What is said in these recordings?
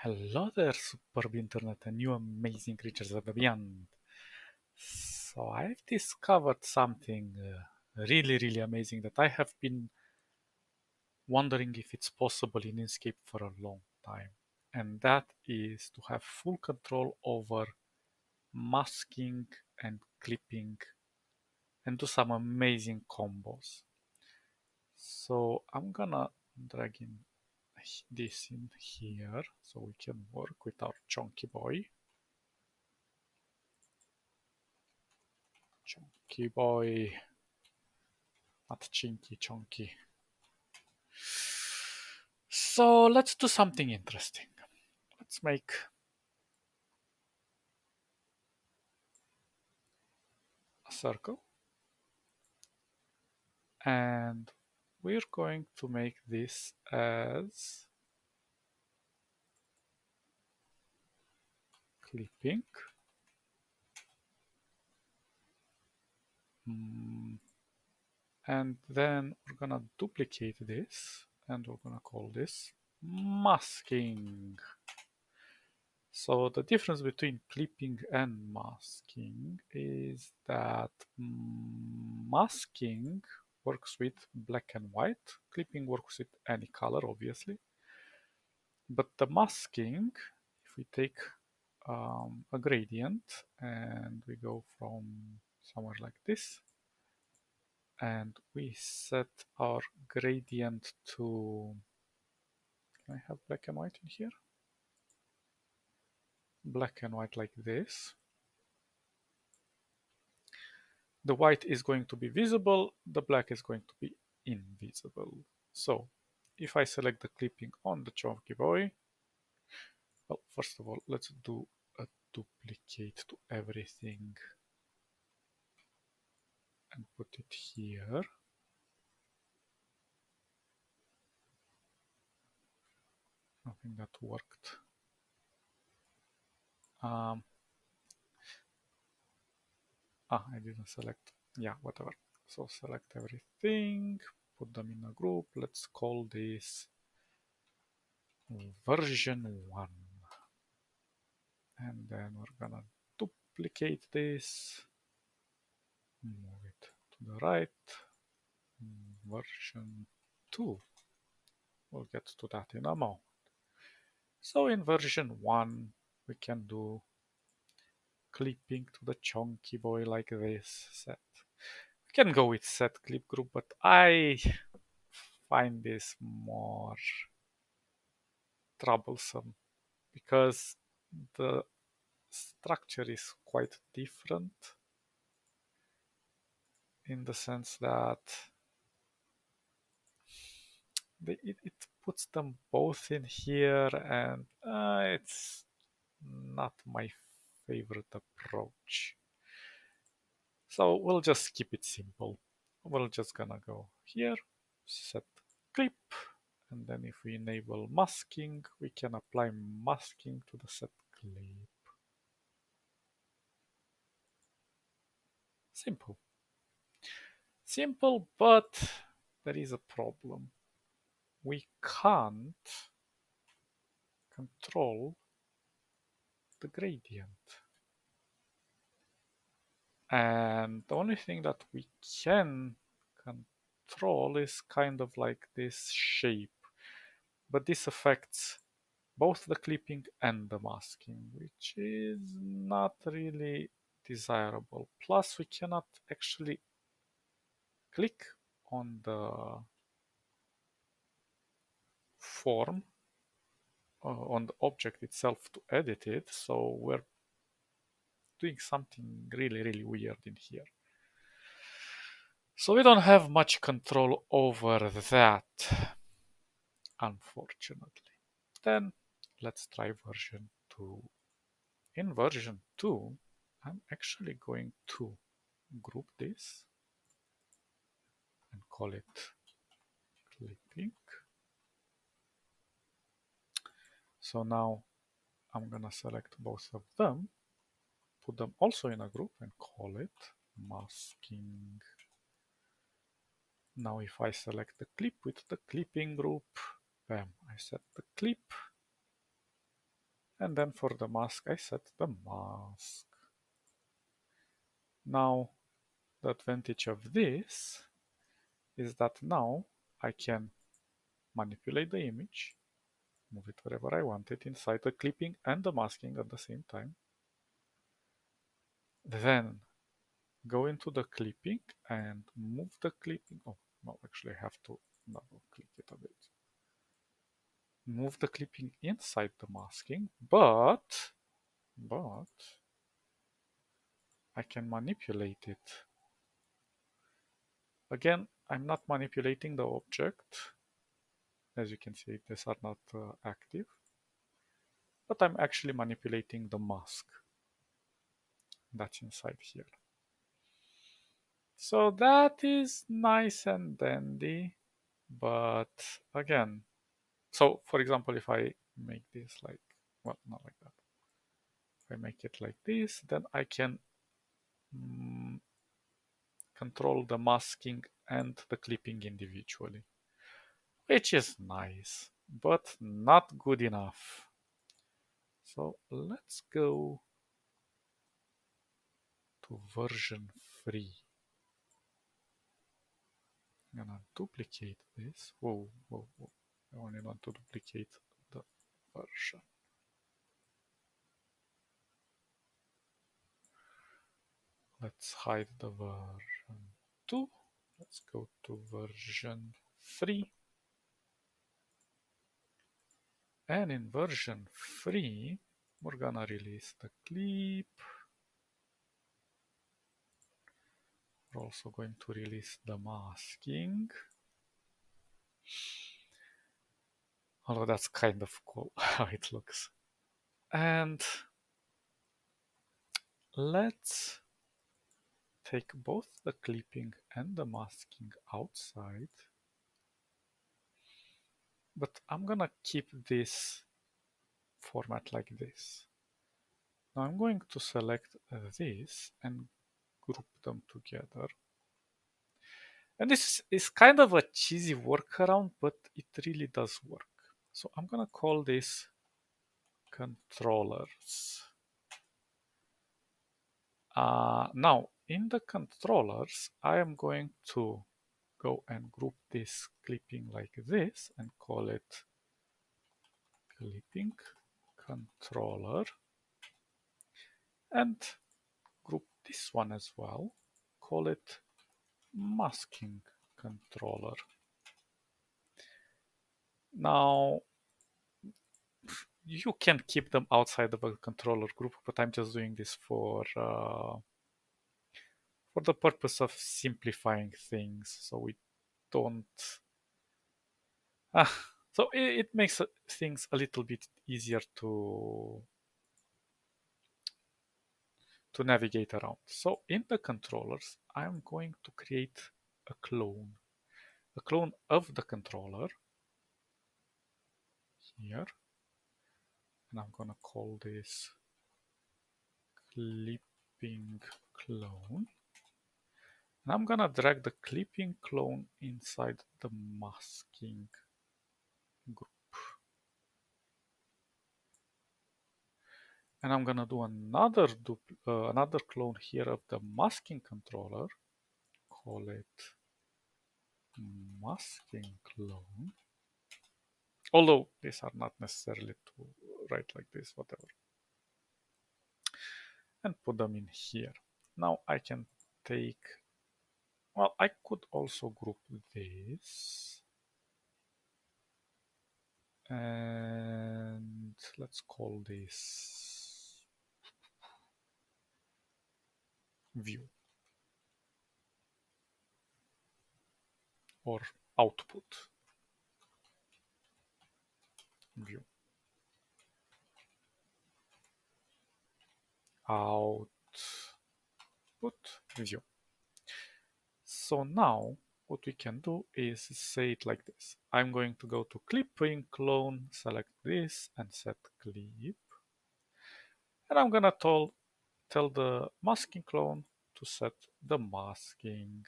Hello there, superb internet and you amazing creatures of the beyond. So I've discovered something really amazing that I have been wondering if it's possible in Inkscape for a long time. And that is to have full control over masking and clipping and do some amazing combos. So I'm gonna drag in this in here so we can work with our chunky boy. Chunky boy, not chinky, chunky. So let's do something interesting. Let's make a circle and we're going to make this as clipping. And then we're gonna duplicate this and we're gonna call this masking. So the difference between clipping and masking is that masking works with black and white, clipping works with any color, obviously. But the masking, if we take a gradient and we go from somewhere like this, and we set our gradient to, can I have black and white in here? Black and white like this. The white is going to be visible, the black is going to be invisible. So if I select the clipping on the chunky boy, well, first of all, let's do a duplicate to everything and put it here. I think that worked. I didn't select. Yeah, whatever. So select everything, put them in a group. Let's call this version 1. And then we're gonna duplicate this, move it to the right, version 2. We'll get to that in a moment. So in version 1, we can do clipping to the chunky boy like this set. We can go with set clip group, but I find this more troublesome because the structure is quite different in the sense that it puts them both in here and it's not my favorite approach. So we'll just keep it simple. We're just gonna go here, set clip, and then if we enable masking, we can apply masking to the set clip. Simple. Simple, but there is a problem. We can't control the gradient. And the only thing that we can control is kind of like this shape. But this affects both the clipping and the masking, which is not really desirable. Plus, we cannot actually click on the form, on the object itself to edit it. So we're doing something really weird in here. So we don't have much control over that, unfortunately. Then let's try version 2. In version 2, I'm actually going to group this and call it clipping. So now I'm gonna select both of them, put them also in a group and call it masking. Now if I select the clip with the clipping group, bam, I set the clip And then for the mask, I set the mask. Now, the advantage of this is that now I can manipulate the image, move it wherever I want it inside the clipping and the masking at the same time. Then go into the clipping and move the clipping. Oh, no, actually I have to double click it a bit. Move the clipping inside the masking, but I can manipulate it. Again, I'm not manipulating the object. As you can see, these are not active, but I'm actually manipulating the mask that's inside here. So that is nice and dandy, but again, so for example, if I make this like, well, not like that. If I make it like this, then I can control the masking and the clipping individually, which is nice, but not good enough. So let's go to version 3. I'm gonna duplicate this. Whoa, whoa, whoa. I only want to duplicate the version. Let's hide the version 2. Let's go to version 3. And in version 3, we're gonna release the clip. We're also going to release the masking. Although that's kind of cool how it looks. And let's take both the clipping and the masking outside. But I'm gonna keep this format like this. Now I'm going to select this and group them together. And this is kind of a cheesy workaround, but it really does work. So I'm gonna call this controllers. Now in the controllers, I am going to go and group this clipping like this and call it clipping controller, and group this one as well, call it masking controller. Now you can keep them outside of a controller group, but I'm just doing this for the purpose of simplifying things, so we don't so it makes things a little bit easier to navigate around. So in the controllers, I'm going to create a clone of the controller here, and I'm gonna call this clipping clone. And I'm gonna drag the clipping clone inside the masking group. And I'm gonna do another clone here of the masking controller. Call it masking clone. Although these are not necessarily to write like this, whatever. And put them in here. Now I can take, well, I could also group this. And let's call this view or output view. Output view. So now what we can do is say it like this. I'm going to go to clipping clone, select this and set clip. And I'm gonna tell the masking clone to set the masking.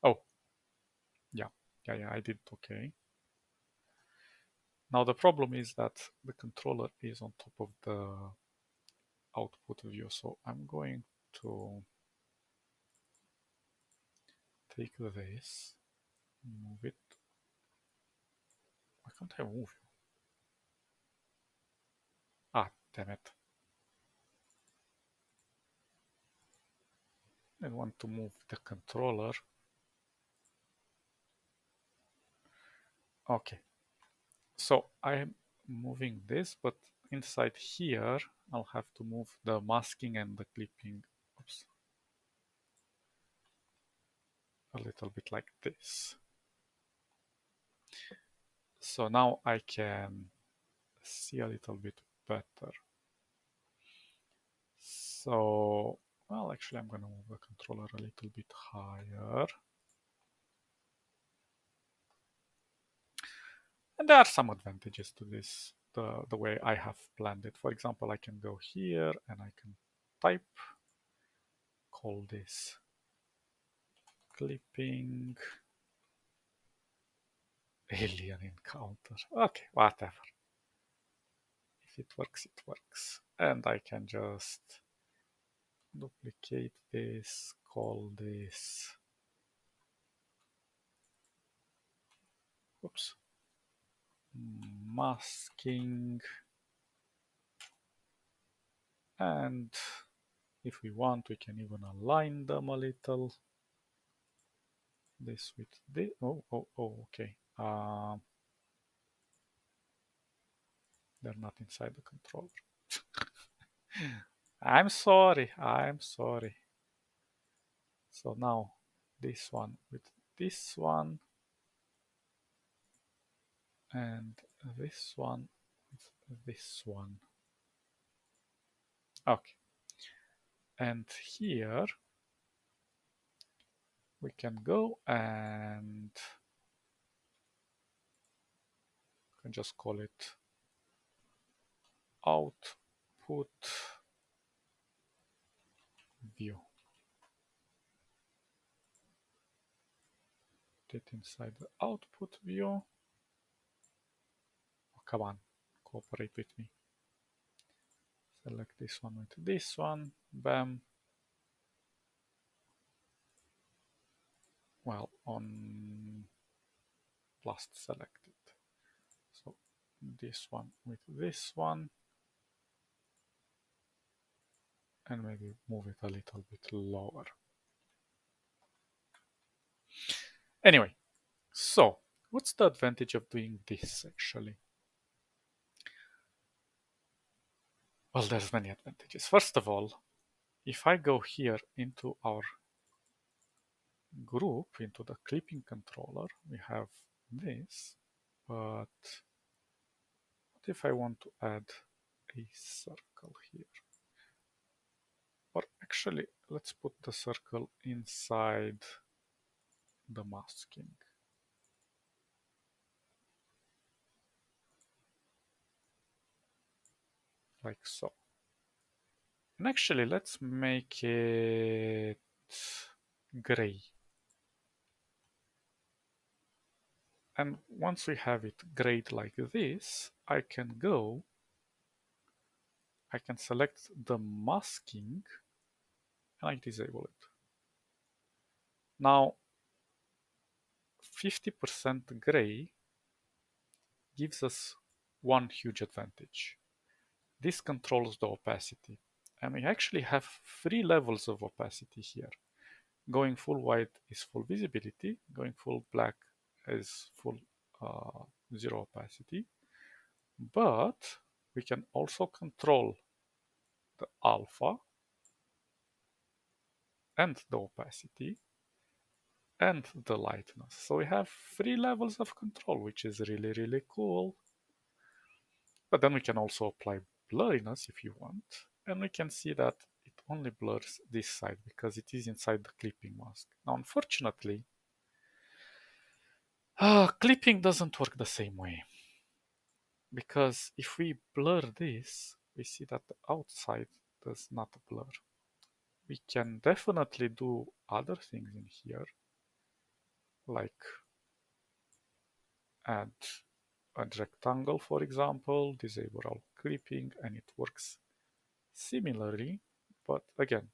Oh, yeah. Yeah, I did okay. Now the problem is that the controller is on top of the output view. So I'm going to take this, move it. Why can't I move you? Ah, damn it. I want to move the controller. Okay. So I'm moving this, but inside here, I'll have to move the masking and the clipping. Oops. A little bit like this. So now I can see a little bit better. So, well, actually, I'm going to move the controller a little bit higher. And there are some advantages to this, the way I have planned it. For example, I can go here and I can type, call this clipping alien encounter. Okay, whatever. If it works, it works. And I can just duplicate this, call this, oops, masking. And if we want, we can even align them a little. This with this. Oh, okay. They're not inside the controller. I'm sorry. So now this one with this one and this one with this one. Okay. And here we can go and can just call it output view. Put it inside the output view. Oh, come on, cooperate with me. Select this one with this one. Bam. Well, on last selected. So this one with this one. And maybe move it a little bit lower. Anyway, so what's the advantage of doing this actually? Well, there's many advantages. First of all, if I go here into our group, into the clipping controller, we have this, but what if I want to add a circle here? Or actually, let's put the circle inside the masking. Like so. And actually, let's make it gray. And once we have it grayed like this, I can select the masking and I disable it. Now, 50% gray gives us one huge advantage. This controls the opacity. And we actually have 3 levels of opacity here. Going full white is full visibility. Going full black is full zero opacity. But we can also control the alpha and the opacity and the lightness. So we have 3 levels of control, which is really, really cool. But then we can also apply blurriness if you want. And we can see that it only blurs this side because it is inside the clipping mask. Now, unfortunately, clipping doesn't work the same way. Because if we blur this, we see that the outside does not blur. We can definitely do other things in here, like add a rectangle, for example, disable all clipping, and it works similarly. But again,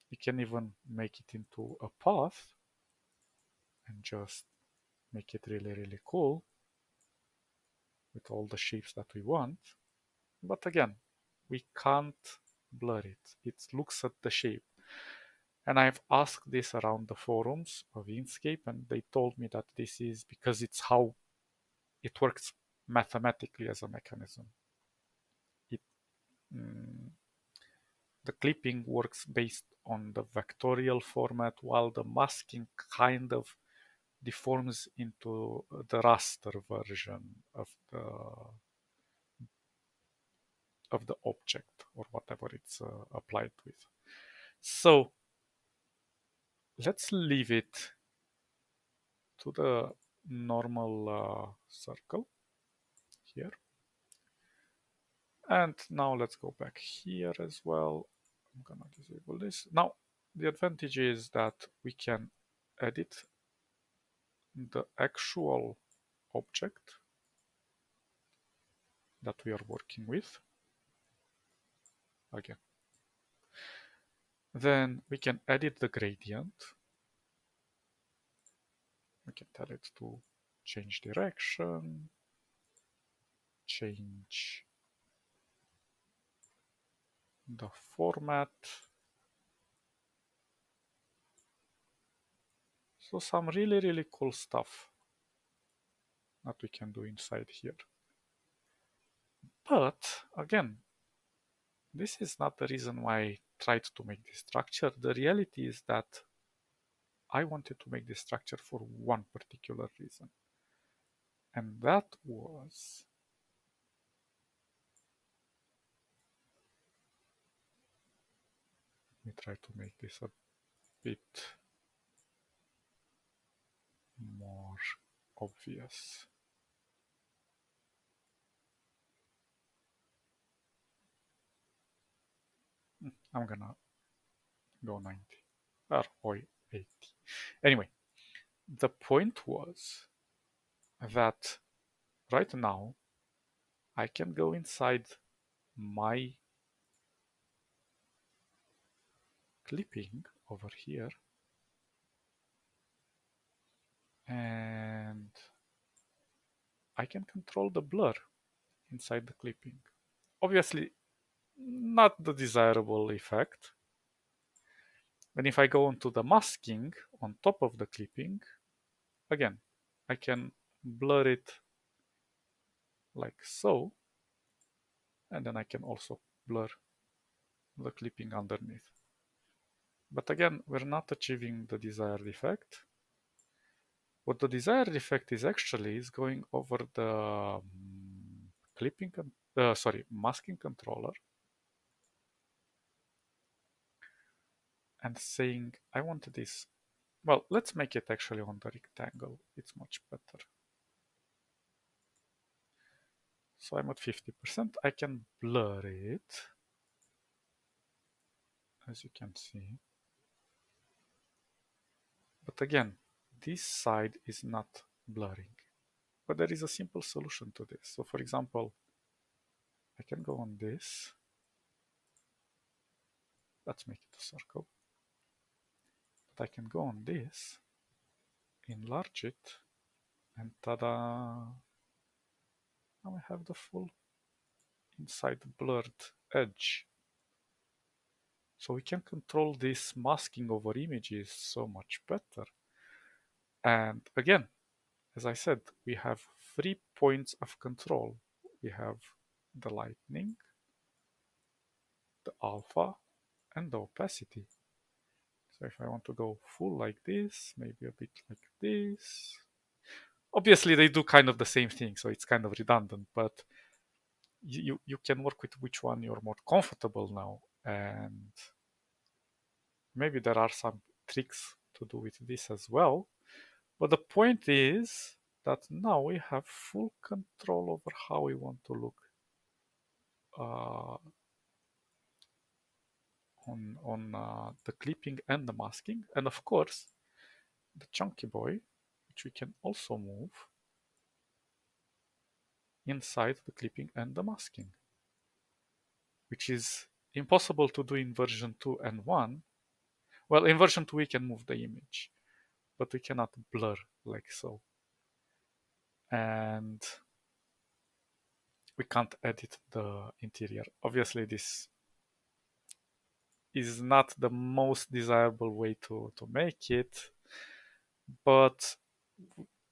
you can even make it into a path and just make it really, really cool with all the shapes that we want. But again, we can't blur it. It looks at the shape. And I've asked this around the forums of Inkscape, and they told me that this is because it's how it works mathematically as a mechanism. It, mm, the clipping works based on the vectorial format, while the masking kind of deforms into the raster version of the object or whatever it's applied with. So let's leave it to the normal circle here. And now let's go back here as well. I'm gonna disable this. Now, the advantage is that we can edit the actual object that we are working with. Again. Then we can edit the gradient. We can tell it to change direction, change the format. So some really, really cool stuff that we can do inside here. But again, this is not the reason why I tried to make this structure. The reality is that I wanted to make this structure for one particular reason. And that was let me try to make this a bit more obvious. I'm gonna go 90 or 80. Anyway, the point was that right now I can go inside my clipping over here and I can control the blur inside the clipping. Obviously, not the desirable effect. And if I go onto the masking on top of the clipping, again, I can blur it like so, and then I can also blur the clipping underneath. But again, we're not achieving the desired effect. What the desired effect is actually is going over the masking controller and saying, I want this. Well, let's make it actually on the rectangle. It's much better. So I'm at 50%. I can blur it, as you can see. But again, this side is not blurring. But there is a simple solution to this. So for example, I can go on this. Let's make it a circle. But I can go on this, enlarge it, and ta-da! Now I have the full inside blurred edge. So we can control this masking over images so much better. And again, as I said, we have 3 points of control. We have the lightning, the alpha, and the opacity. So if I want to go full like this, maybe a bit like this. Obviously, they do kind of the same thing, so it's kind of redundant, but you can work with which one you're more comfortable now. And maybe there are some tricks to do with this as well. But the point is that now we have full control over how we want to look uh, on the clipping and the masking. And of course, the chunky boy, which we can also move. inside the clipping and the masking, which is impossible to do in version 2 and 1. Well, in version 2 we can move the image, but we cannot blur like so. And we can't edit the interior. Obviously, this is not the most desirable way to make it, but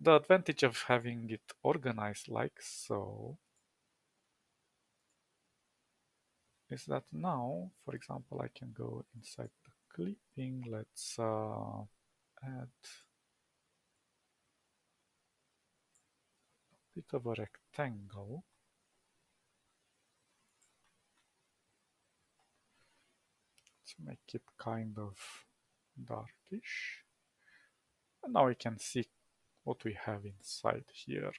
the advantage of having it organized like so is that now, for example, I can go inside the clipping. Let's add a bit of a rectangle. Let's make it kind of darkish. And now we can see what we have inside here.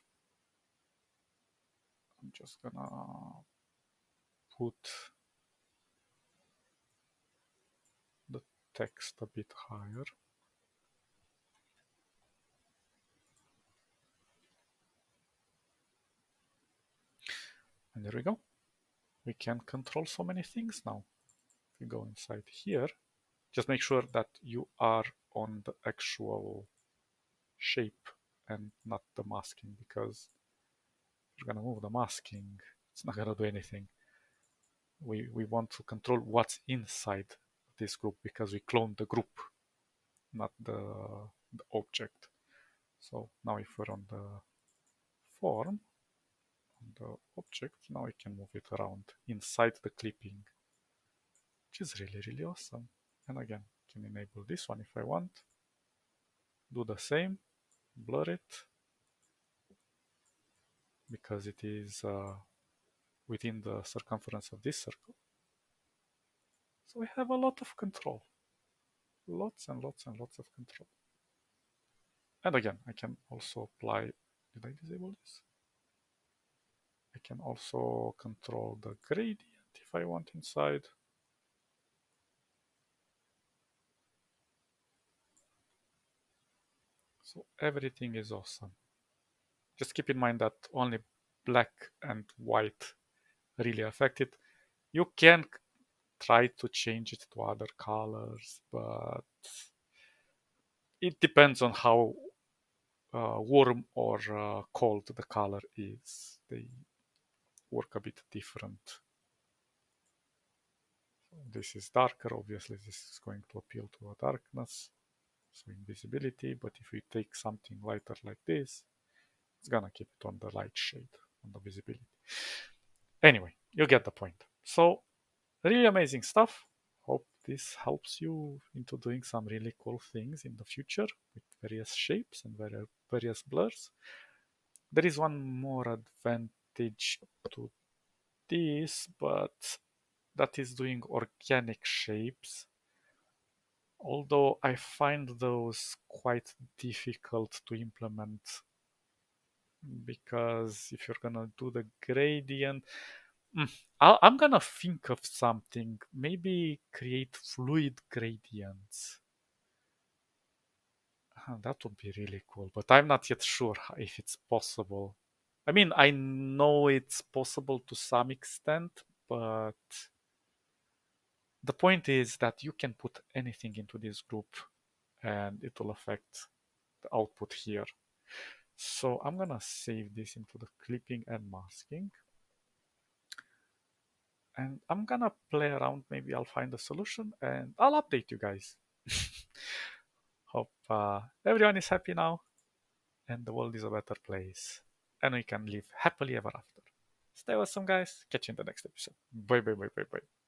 I'm just gonna put the text a bit higher. And there we go. We can control so many things now. If we go inside here, just make sure that you are on the actual shape and not the masking, because if you're gonna move the masking, it's not gonna do anything. We want to control what's inside this group because we cloned the group, not the object. So now if we're on the form, on the object, now we can move it around inside the clipping, which is really, really awesome. And again, I can enable this one if I want. Do the same, blur it, because it is within the circumference of this circle. So we have a lot of control. Lots and lots and lots of control. And again, I can also apply, did I disable this? I can also control the gradient if I want inside. So everything is awesome. Just keep in mind that only black and white really affect it. You can try to change it to other colors, but it depends on how warm or cold the color is. They work a bit different. This is darker, obviously this is going to appeal to a darkness, so invisibility, but if we take something lighter like this, it's gonna keep it on the light shade, on the visibility. Anyway, you get the point. So really amazing stuff. Hope this helps you into doing some really cool things in the future with various shapes and various blurs. There is one more advantage to this, but that is doing organic shapes. Although I find those quite difficult to implement, because if you're gonna do the gradient, I'm gonna think of something. Maybe create fluid gradients. That would be really cool, but I'm not yet sure if it's possible. I mean, I know it's possible to some extent, but the point is that you can put anything into this group and it will affect the output here. So I'm gonna save this into the clipping and masking. And I'm gonna play around. Maybe I'll find a solution and I'll update you guys. Hope everyone is happy now and the world is a better place. And we can live happily ever after. Stay awesome, guys. Catch you in the next episode. Bye, bye, bye, bye, bye.